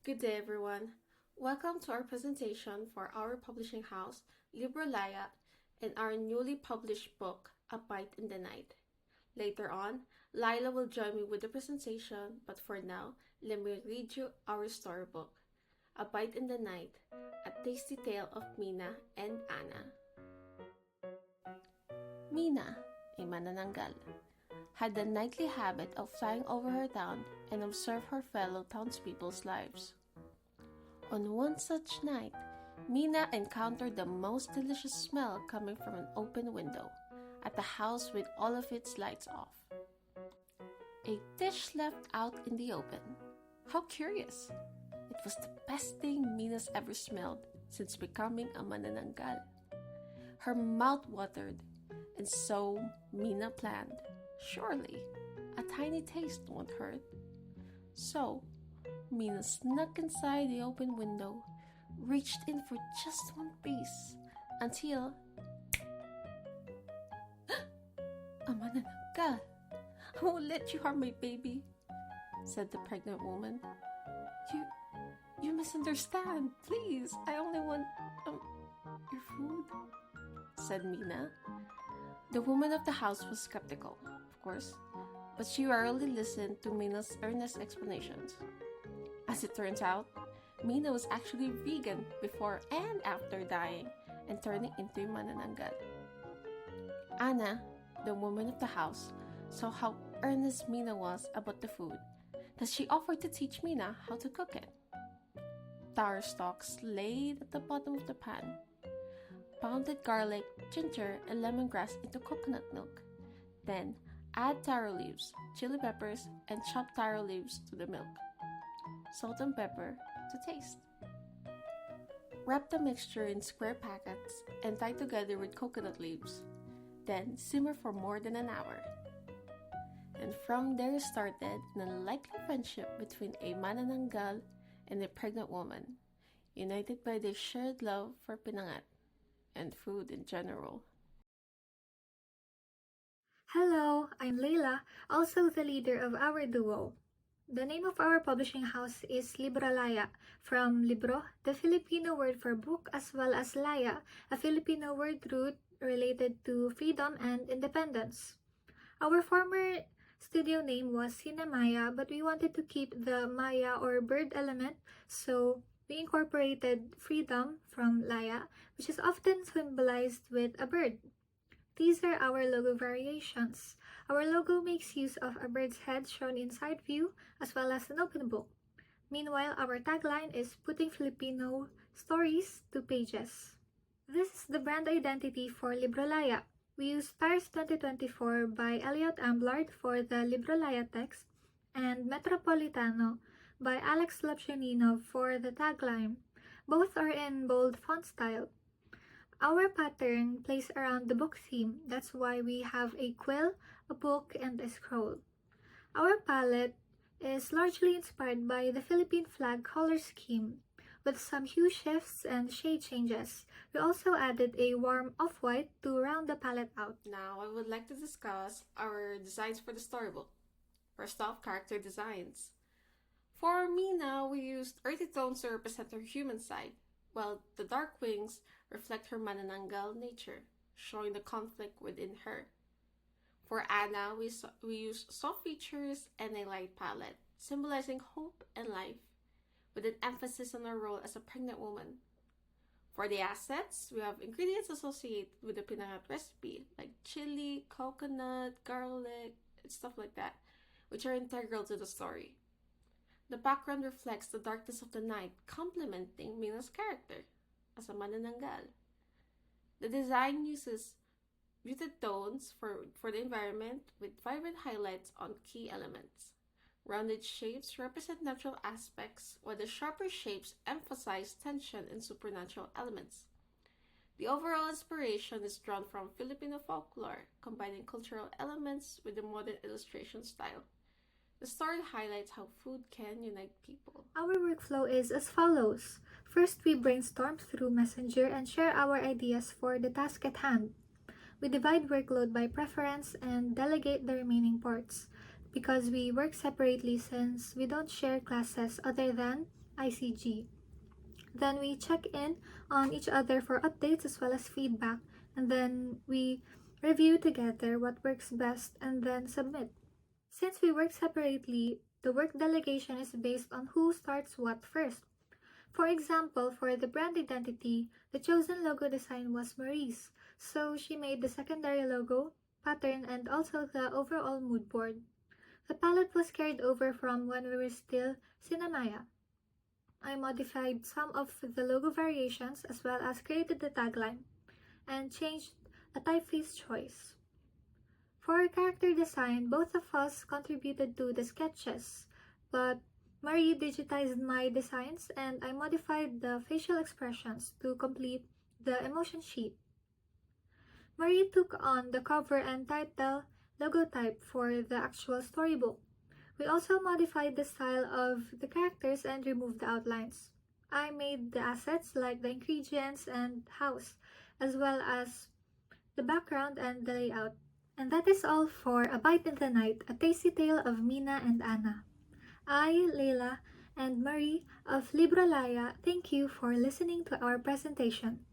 Good day, everyone. Welcome to our presentation for our publishing house, LibroLaya, and our newly published book, A Bite in the Night. Later on, Leila will join me with the presentation, but for now, let me read you our storybook, A Bite in the Night, a tasty tale of Mina and Anna. Mina, a manananggal, had the nightly habit of flying over her town and observe her fellow townspeople's lives. On one such night, Mina encountered the most delicious smell coming from an open window at the house with all of its lights off. A dish left out in the open. How curious! It was the best thing Mina's ever smelled since becoming a manananggal. Her mouth watered, and so Mina planned, surely, a tiny taste won't hurt. So, Mina snuck inside the open window, reached in for just one piece, until... A manananggal! I won't let you harm my baby, said the pregnant woman. You misunderstand. Please, I only want, your food, said Mina. The woman of the house was skeptical, of course, but she rarely listened to Mina's earnest explanations. As it turns out, Mina was actually vegan before and after dying and turning into a manananggal. Anna, the woman of the house, saw how earnest Mina was about the food that she offered to teach Mina how to cook it. Taro stalks laid at the bottom of the pan, pounded garlic, ginger, and lemongrass into coconut milk. Then add taro leaves, chili peppers, and chopped taro leaves to the milk. Salt and pepper to taste. Wrap the mixture in square packets and tie together with coconut leaves. Then simmer for more than an hour. And from there started an unlikely friendship between a manananggal and a pregnant woman, united by their shared love for pinangat and food in general. Hello, I'm Leila, also the leader of our duo. The name of our publishing house is LibroLaya, from libro, the Filipino word for book, as well as laya, a Filipino word root related to freedom and independence. Our former studio name was Sinamaya, but we wanted to keep the Maya or bird element, so we incorporated freedom from Laya, which is often symbolized with a bird. These are our logo variations. Our logo makes use of a bird's head shown in side view as well as an open book. Meanwhile, our tagline is putting Filipino stories to pages. This is the brand identity for LibroLaya. We use Paris 2024 by Elliot Amblard for the LibroLaya text and Metropolitano by Alex Laptionino for the tagline. Both are in bold font style. Our pattern plays around the book theme. That's why we have a quill, a book, and a scroll. Our palette is largely inspired by the Philippine flag color scheme, with some hue shifts and shade changes. We also added a warm off-white to round the palette out. Now, I would like to discuss our designs for the storybook. First off, character designs. For Mina, we used earthy tones to represent her human side, while the dark wings reflect her manananggal nature, showing the conflict within her. For Anna, we used soft features and a light palette, symbolizing hope and life, with an emphasis on her role as a pregnant woman. For the assets, we have ingredients associated with the pinangat recipe, like chili, coconut, garlic, and stuff like that, which are integral to the story. The background reflects the darkness of the night, complementing Mina's character as a manananggal. The design uses muted tones for the environment with vibrant highlights on key elements. Rounded shapes represent natural aspects, while the sharper shapes emphasize tension and supernatural elements. The overall inspiration is drawn from Filipino folklore, combining cultural elements with the modern illustration style. The story highlights how food can unite people. Our workflow is as follows. First, we brainstorm through Messenger and share our ideas for the task at hand. We divide workload by preference and delegate the remaining parts. Because we work separately since we don't share classes other than ICG. Then we check in on each other for updates as well as feedback, and then we review together what works best and then submit. Since we work separately, the work delegation is based on who starts what first. For example, for the brand identity, the chosen logo design was Marie's, so she made the secondary logo, pattern, and also the overall mood board. The palette was carried over from when we were still Cinemaya. I modified some of the logo variations as well as created the tagline and changed a typeface choice. For character design, both of us contributed to the sketches, but Marie digitized my designs and I modified the facial expressions to complete the emotion sheet. Marie took on the cover and title logotype for the actual storybook. We also modified the style of the characters and removed the outlines. I made the assets like the ingredients and house, as well as the background and the layout. And that is all for A Bite in the Night, a tasty tale of Mina and Anna. I, Leila, and Marie of LibroLaya thank you for listening to our presentation.